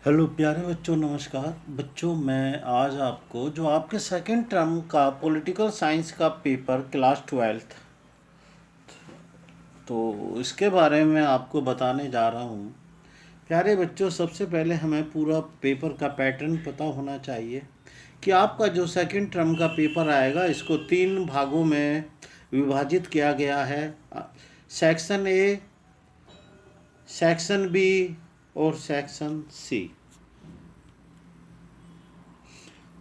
Hello प्यारे बच्चों, नमस्कार बच्चों। मैं आज आपको जो आपके सेकंड टर्म का पॉलिटिकल साइंस का पेपर क्लास 12th, तो इसके बारे में आपको बताने जा रहा हूँ। प्यारे बच्चों, सबसे पहले हमें पूरा पेपर का पैटर्न पता होना चाहिए कि आपका जो सेकंड टर्म का पेपर आएगा इसको 3 भागों में विभाजित किया गया है। सेक्शन ए, सेक्शन बी और सेक्शन सी।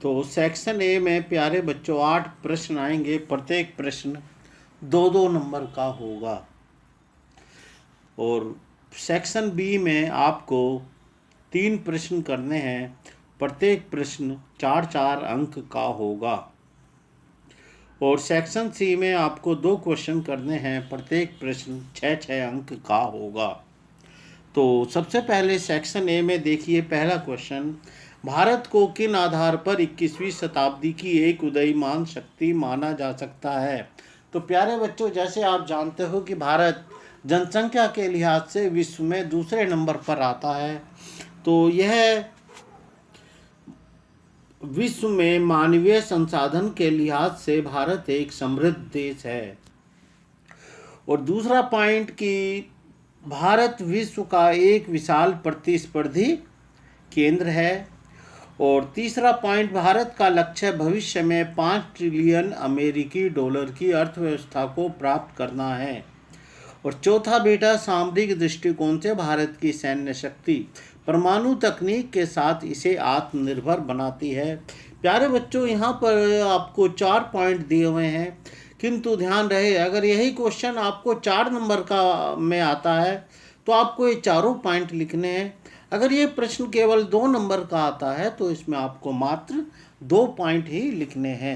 तो सेक्शन ए में प्यारे बच्चों 8 प्रश्न आएंगे, प्रत्येक प्रश्न 2-2 नंबर का होगा। और सेक्शन बी में आपको 3 प्रश्न करने हैं, प्रत्येक प्रश्न 4-4 अंक का होगा। और सेक्शन सी में आपको 2 क्वेश्चन करने हैं, प्रत्येक प्रश्न 6-6 अंक का होगा। तो सबसे पहले सेक्शन ए में देखिए, पहला क्वेश्चन, भारत को किन आधार पर 21वीं शताब्दी की एक उदयमान शक्ति माना जा सकता है। तो प्यारे बच्चों, जैसे आप जानते हो कि भारत जनसंख्या के लिहाज से विश्व में दूसरे नंबर पर आता है। तो यह विश्व में मानवीय संसाधन के लिहाज से भारत एक समृद्ध देश है। और दूसरा पॉइंट कि भारत विश्व का एक विशाल प्रतिस्पर्धी केंद्र है। और तीसरा पॉइंट, भारत का लक्ष्य भविष्य में 5 ट्रिलियन अमेरिकी डॉलर की अर्थव्यवस्था को प्राप्त करना है। और चौथा बेटा, सामरिक दृष्टिकोण से भारत की सैन्य शक्ति परमाणु तकनीक के साथ इसे आत्मनिर्भर बनाती है। प्यारे बच्चों, यहाँ पर आपको 4 पॉइंट दिए हुए हैं, किंतु ध्यान रहे अगर यही क्वेश्चन आपको 4 नंबर का में आता है तो आपको ये चारों पॉइंट लिखने हैं। अगर ये प्रश्न केवल 2 नंबर का आता है तो इसमें आपको मात्र 2 पॉइंट ही लिखने हैं।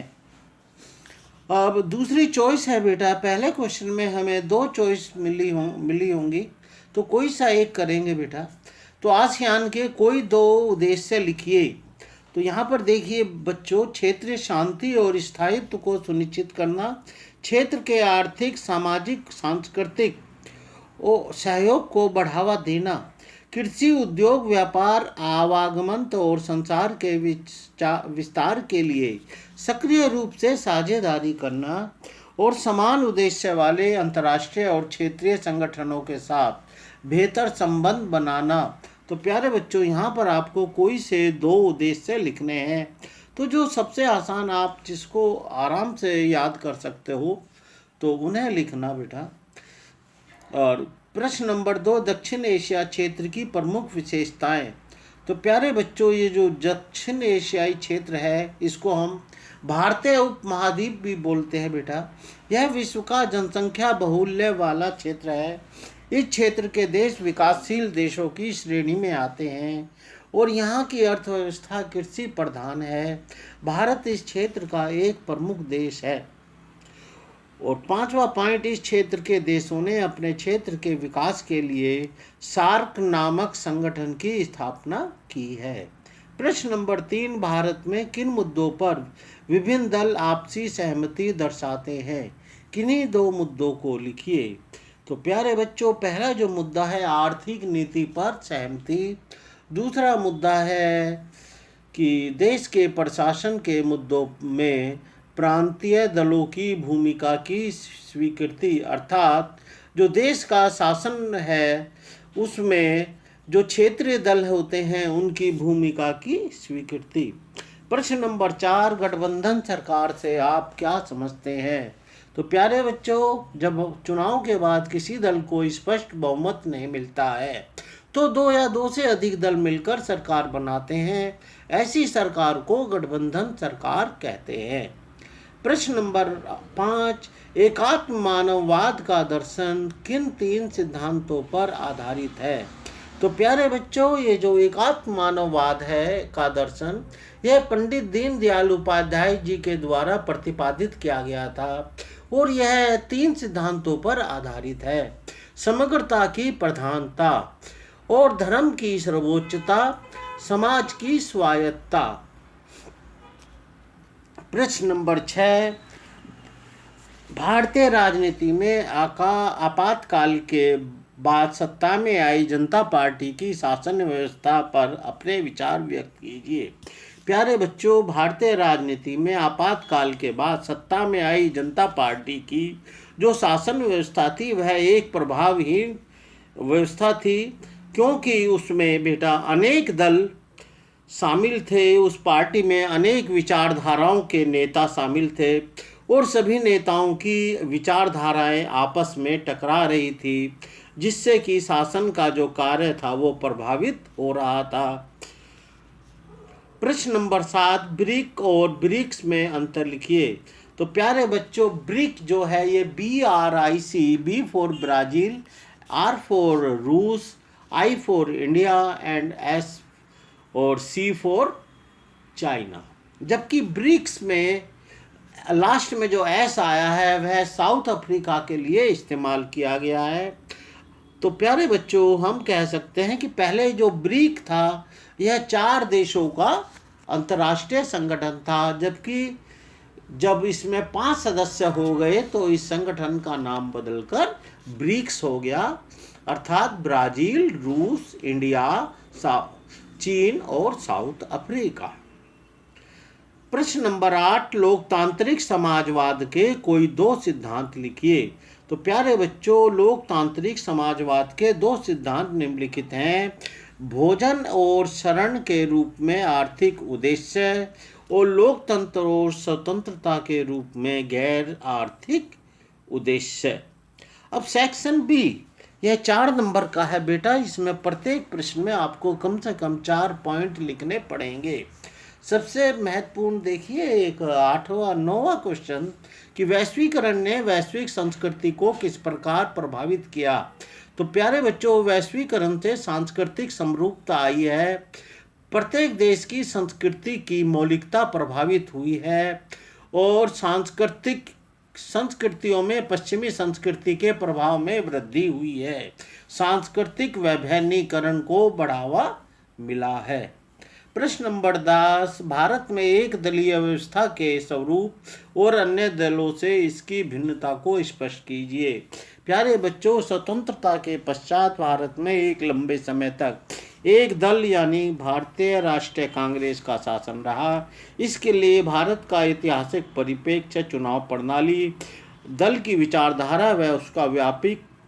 अब दूसरी चॉइस है बेटा, पहले क्वेश्चन में हमें 2 चॉइस मिली होंगी, तो कोई सा एक करेंगे बेटा। तो आसियान के कोई 2 उद्देश्य लिखिए। तो यहाँ पर देखिए बच्चों, क्षेत्रीय शांति और स्थायित्व को सुनिश्चित करना, क्षेत्र के आर्थिक, सामाजिक, सांस्कृतिक और सहयोग को बढ़ावा देना, कृषि, उद्योग, व्यापार, आवागमन और संसार के विस्तार के लिए सक्रिय रूप से साझेदारी करना, और समान उद्देश्य वाले अंतर्राष्ट्रीय और क्षेत्रीय संगठनों के साथ बेहतर संबंध बनाना। तो प्यारे बच्चों, यहाँ पर आपको कोई से 2 उद्देश्य लिखने हैं। तो जो सबसे आसान, आप जिसको आराम से याद कर सकते हो तो उन्हें लिखना बेटा। और प्रश्न नंबर 2, दक्षिण एशिया क्षेत्र की प्रमुख विशेषताएं। तो प्यारे बच्चों, ये जो दक्षिण एशियाई क्षेत्र है इसको हम भारतीय उपमहाद्वीप भी बोलते हैं बेटा। यह विश्व का जनसंख्या बहुल्य वाला क्षेत्र है। इस क्षेत्र के देश विकासशील देशों की श्रेणी में आते हैं और यहाँ की अर्थव्यवस्था कृषि प्रधान है। भारत इस क्षेत्र का एक प्रमुख देश है। और 5वां पॉइंट, इस क्षेत्र के देशों ने अपने क्षेत्र के विकास के लिए सार्क नामक संगठन की स्थापना की है। प्रश्न नंबर 3, भारत में किन मुद्दों पर विभिन्न दल आपसी सहमति दर्शाते हैं। किन्हीं 2 मुद्दों को लिखिए। तो प्यारे बच्चों, पहला जो मुद्दा है आर्थिक नीति पर सहमति। दूसरा मुद्दा है कि देश के प्रशासन के मुद्दों में प्रांतीय दलों की भूमिका की स्वीकृति, अर्थात जो देश का शासन है उसमें जो क्षेत्रीय दल होते हैं उनकी भूमिका की स्वीकृति। प्रश्न नंबर 4, गठबंधन सरकार से आप क्या समझते हैं। तो प्यारे बच्चों, जब चुनाव के बाद किसी दल को स्पष्ट बहुमत नहीं मिलता है तो 2 या 2 से अधिक दल मिलकर सरकार बनाते हैं। ऐसी सरकार को गठबंधन सरकार कहते हैं। प्रश्न नंबर 5, एकात्म मानववाद का दर्शन किन 3 सिद्धांतों पर आधारित है। तो प्यारे बच्चों, ये जो एकात्म मानववाद है का दर्शन, यह पंडित दीनदयाल उपाध्याय जी के द्वारा प्रतिपादित किया गया था और यह 3 सिद्धांतों पर आधारित है। समग्रता की प्रधानता और धर्म की सर्वोच्चता, समाज की स्वायत्तता। प्रश्न नंबर 6, भारतीय राजनीति में आपातकाल के बाद सत्ता में आई जनता पार्टी की शासन व्यवस्था पर अपने विचार व्यक्त कीजिए। प्यारे बच्चों, भारतीय राजनीति में आपातकाल के बाद सत्ता में आई जनता पार्टी की जो शासन व्यवस्था थी वह एक प्रभावहीन व्यवस्था थी, क्योंकि उसमें बेटा अनेक दल शामिल थे। उस पार्टी में अनेक विचारधाराओं के नेता शामिल थे और सभी नेताओं की विचारधाराएं आपस में टकरा रही थी, जिससे कि शासन का जो कार्य था वो प्रभावित हो रहा था। प्रश्न नंबर 7, ब्रिक और ब्रिक्स में अंतर लिखिए। तो प्यारे बच्चों, ब्रिक जो है ये BRIC, B for Brazil, R for रूस, I for India and S और C फॉर चाइना। जबकि ब्रिक्स में लास्ट में जो S आया है वह साउथ अफ्रीका के लिए इस्तेमाल किया गया है। तो प्यारे बच्चों, हम कह सकते हैं कि पहले जो ब्रिक था यह 4 देशों का अंतर्राष्ट्रीय संगठन था, जबकि जब इसमें 5 सदस्य हो गए तो इस संगठन का नाम बदलकर ब्रिक्स हो गया, अर्थात ब्राज़ील, रूस, इंडिया, चीन और साउथ अफ्रीका। प्रश्न नंबर 8, लोकतांत्रिक समाजवाद के कोई 2 सिद्धांत लिखिए। तो प्यारे बच्चों, लोकतांत्रिक समाजवाद के 2 सिद्धांत निम्नलिखित हैं। भोजन और शरण के रूप में आर्थिक उद्देश्य और लोकतंत्र और स्वतंत्रता के रूप में गैर आर्थिक उद्देश्य। अब सेक्शन बी, यह 4 नंबर का है बेटा। इसमें प्रत्येक प्रश्न में आपको कम से कम 4 पॉइंट लिखने पड़ेंगे। सबसे महत्वपूर्ण देखिए एक 8वां 9वां क्वेश्चन कि वैश्वीकरण ने वैश्विक संस्कृति को किस प्रकार प्रभावित किया। तो प्यारे बच्चों, वैश्वीकरण से सांस्कृतिक समरूपता आई है, प्रत्येक देश की संस्कृति की मौलिकता प्रभावित हुई है और सांस्कृतिक संस्कृतियों में पश्चिमी संस्कृति के प्रभाव में वृद्धि हुई है। सांस्कृतिक वैभवीकरण को बढ़ावा मिला है। प्रश्न नंबर 10, भारत में एक दलीय व्यवस्था के स्वरूप और अन्य दलों से इसकी भिन्नता को स्पष्ट कीजिए। प्यारे बच्चों, स्वतंत्रता के पश्चात भारत में एक लंबे समय तक एक दल यानी भारतीय राष्ट्रीय कांग्रेस का शासन रहा। इसके लिए भारत का ऐतिहासिक परिप्रेक्ष्य, चुनाव प्रणाली, दल की विचारधारा व उसका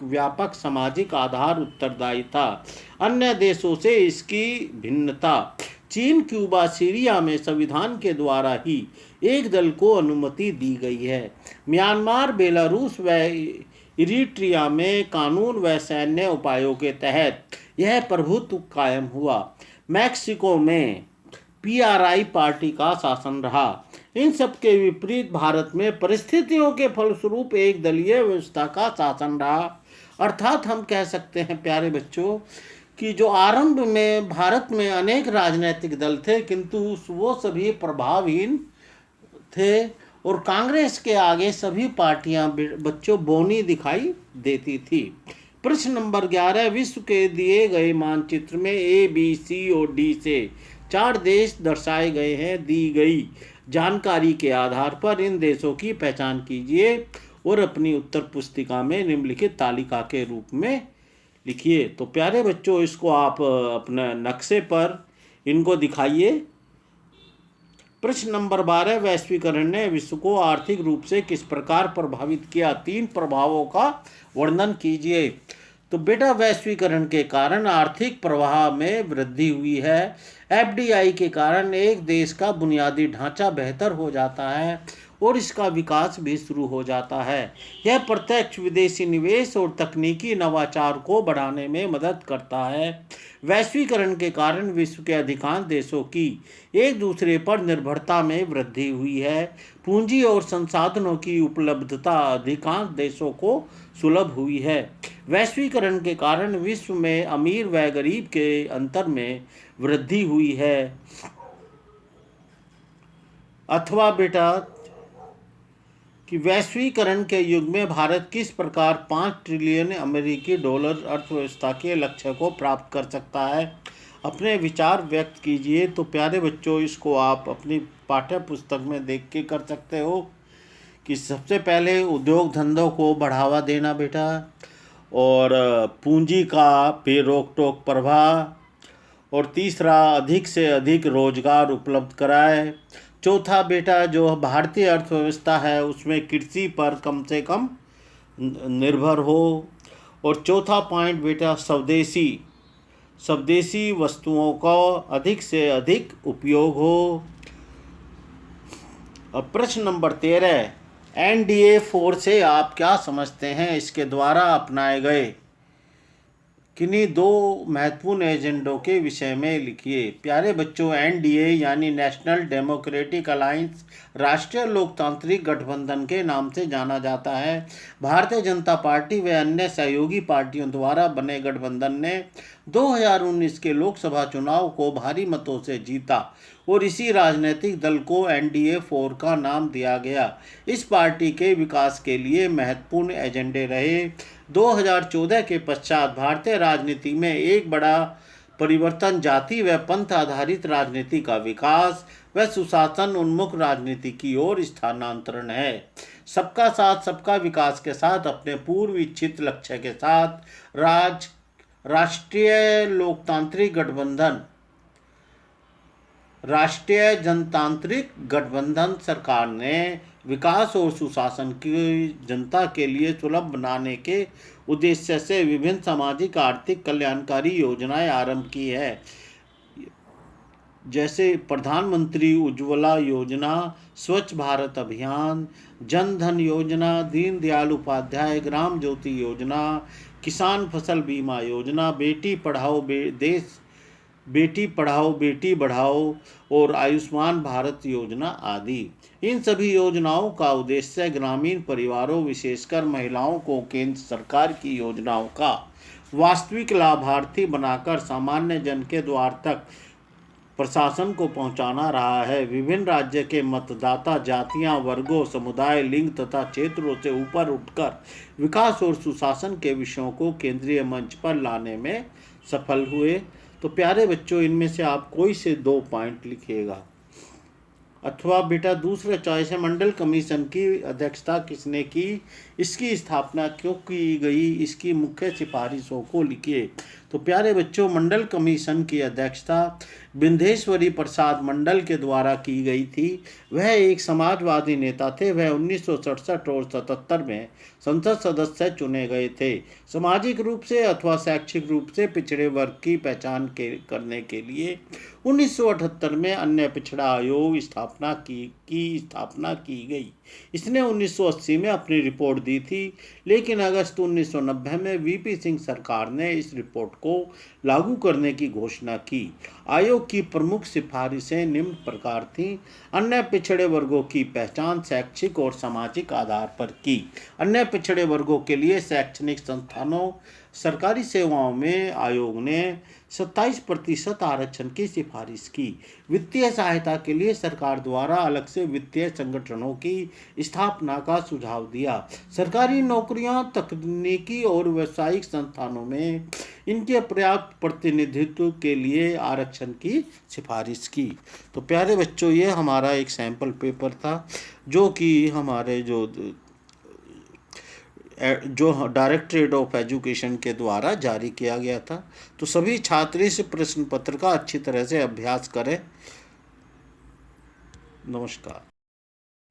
व्यापक सामाजिक आधार उत्तरदायी था। अन्य देशों से इसकी भिन्नता, चीन, क्यूबा, सीरिया में संविधान के द्वारा ही एक दल को अनुमति दी गई है। म्यांमार, बेलारूस व इरिट्रिया में कानून व सैन्य उपायों के तहत यह प्रभुत्व कायम हुआ। मैक्सिको में PRI पार्टी का शासन रहा। इन सब के विपरीत भारत में परिस्थितियों के फलस्वरूप एक दलीय व्यवस्था का शासन रहा। अर्थात हम कह सकते हैं प्यारे बच्चों कि जो आरंभ में भारत में अनेक राजनीतिक दल थे, किंतु वो सभी प्रभावहीन थे और कांग्रेस के आगे सभी पार्टियां बच्चों बौनी दिखाई देती थी। प्रश्न नंबर 11, विश्व के दिए गए मानचित्र में A, B, C और D से 4 देश दर्शाए गए हैं। दी गई जानकारी के आधार पर इन देशों की पहचान कीजिए और अपनी उत्तर पुस्तिका में निम्नलिखित तालिका के रूप में लिखिए। तो प्यारे बच्चों, इसको आप अपने नक्शे पर इनको दिखाइए। प्रश्न नंबर 12, वैश्वीकरण ने विश्व को आर्थिक रूप से किस प्रकार प्रभावित किया। 3 प्रभावों का वर्णन कीजिए। तो बेटा, वैश्वीकरण के कारण आर्थिक प्रवाह में वृद्धि हुई है। FDI के कारण एक देश का बुनियादी ढांचा बेहतर हो जाता है और इसका विकास भी शुरू हो जाता है। यह प्रत्यक्ष विदेशी निवेश और तकनीकी नवाचार को बढ़ाने में मदद करता है। वैश्वीकरण के कारण विश्व के अधिकांश देशों की एक दूसरे पर निर्भरता में वृद्धि हुई है। पूंजी और संसाधनों की उपलब्धता अधिकांश देशों को सुलभ हुई है। वैश्वीकरण के कारण विश्व में अमीर व गरीब के अंतर में वृद्धि हुई है। अथवा बेटा कि वैश्वीकरण के युग में भारत किस प्रकार 5 ट्रिलियन अमेरिकी डॉलर अर्थव्यवस्था के लक्ष्य को प्राप्त कर सकता है। अपने विचार व्यक्त कीजिए। तो प्यारे बच्चों, इसको आप अपनी पाठ्य पुस्तक में देख के कर सकते हो कि सबसे पहले उद्योग धंधों को बढ़ावा देना बेटा, और पूंजी का रोक टोक प्रवाह, और तीसरा अधिक से अधिक रोजगार उपलब्ध कराए। चौथा बेटा जो भारतीय अर्थव्यवस्था है उसमें कृषि पर कम से कम निर्भर हो। और चौथा पॉइंट बेटा स्वदेशी वस्तुओं का अधिक से अधिक उपयोग हो। अब प्रश्न नंबर 13, NDA 4 से आप क्या समझते हैं? इसके द्वारा अपनाए गए किन्हीं दो महत्वपूर्ण एजेंडों के विषय में लिखिए। प्यारे बच्चों, NDA यानी नेशनल डेमोक्रेटिक अलायंस, राष्ट्रीय लोकतांत्रिक गठबंधन के नाम से जाना जाता है। भारतीय जनता पार्टी व अन्य सहयोगी पार्टियों द्वारा बने गठबंधन ने 2019 के लोकसभा चुनाव को भारी मतों से जीता और इसी राजनीतिक दल को NDA 4 का नाम दिया गया। इस पार्टी के विकास के लिए महत्वपूर्ण एजेंडे रहे। 2014 के पश्चात भारतीय राजनीति में एक बड़ा परिवर्तन जाति व पंथ आधारित राजनीति का विकास व सुशासन उन्मुख राजनीति की ओर स्थानांतरण है। सबका साथ सबका विकास के साथ अपने पूर्व इच्छित लक्ष्य के साथ राष्ट्रीय जनतांत्रिक गठबंधन सरकार ने विकास और सुशासन की जनता के लिए सुलभ बनाने के उद्देश्य से विभिन्न सामाजिक आर्थिक कल्याणकारी योजनाएं आरंभ की है, जैसे प्रधानमंत्री उज्ज्वला योजना, स्वच्छ भारत अभियान, जन धन योजना, दीनदयाल उपाध्याय ग्राम ज्योति योजना, किसान फसल बीमा योजना, बेटी पढ़ाओ बेटी बढ़ाओ और आयुष्मान भारत योजना आदि। इन सभी योजनाओं का उद्देश्य ग्रामीण परिवारों विशेषकर महिलाओं को केंद्र सरकार की योजनाओं का वास्तविक लाभार्थी बनाकर सामान्य जन के द्वार तक प्रशासन को पहुंचाना रहा है। विभिन्न राज्य के मतदाता जातियां, वर्गों, समुदाय, लिंग तथा क्षेत्रों से ऊपर उठकर विकास और सुशासन के विषयों को केंद्रीय मंच पर लाने में सफल हुए। तो प्यारे बच्चों, इनमें से आप कोई से 2 पॉइंट लिखिएगा। अथवा बेटा दूसरा चॉइस है, मंडल कमीशन की अध्यक्षता किसने की, इसकी स्थापना क्यों की गई, इसकी मुख्य सिफारिशों को लिखिए। तो प्यारे बच्चों, मंडल कमीशन की अध्यक्षता बिंदेश्वरी प्रसाद मंडल के द्वारा की गई थी। वह एक समाजवादी नेता थे। वह 1967 और 77 में संसद सदस्य चुने गए थे। सामाजिक रूप से अथवा शैक्षिक रूप से पिछड़े वर्ग की पहचान करने के लिए 1978 में अन्य पिछड़ा आयोग की स्थापना की गई। इसने 1980 में अपनी रिपोर्ट दी थी, लेकिन अगस्त 1990 में VP सिंह सरकार ने इस रिपोर्ट को लागू करने की घोषणा की। आयोग की प्रमुख सिफारिशें निम्न प्रकार थीं। अन्य पिछड़े वर्गों की पहचान शैक्षिक और सामाजिक आधार पर की। अन्य पिछड़े वर्गों के लिए शैक्षणिक संस्थानों, सरकारी सेवाओं में आयोग ने 27% आरक्षण की सिफारिश की। वित्तीय सहायता के लिए सरकार द्वारा अलग से वित्तीय संगठनों की स्थापना का सुझाव दिया। सरकारी नौकरियां, तकनीकी और व्यावसायिक संस्थानों में इनके पर्याप्त प्रतिनिधित्व के लिए आरक्षण की सिफारिश की। तो प्यारे बच्चों, ये हमारा एक सैंपल पेपर था जो कि हमारे जो डायरेक्टरेट ऑफ एजुकेशन के द्वारा जारी किया गया था। तो सभी छात्र इस प्रश्न पत्र का अच्छी तरह से अभ्यास करें। नमस्कार।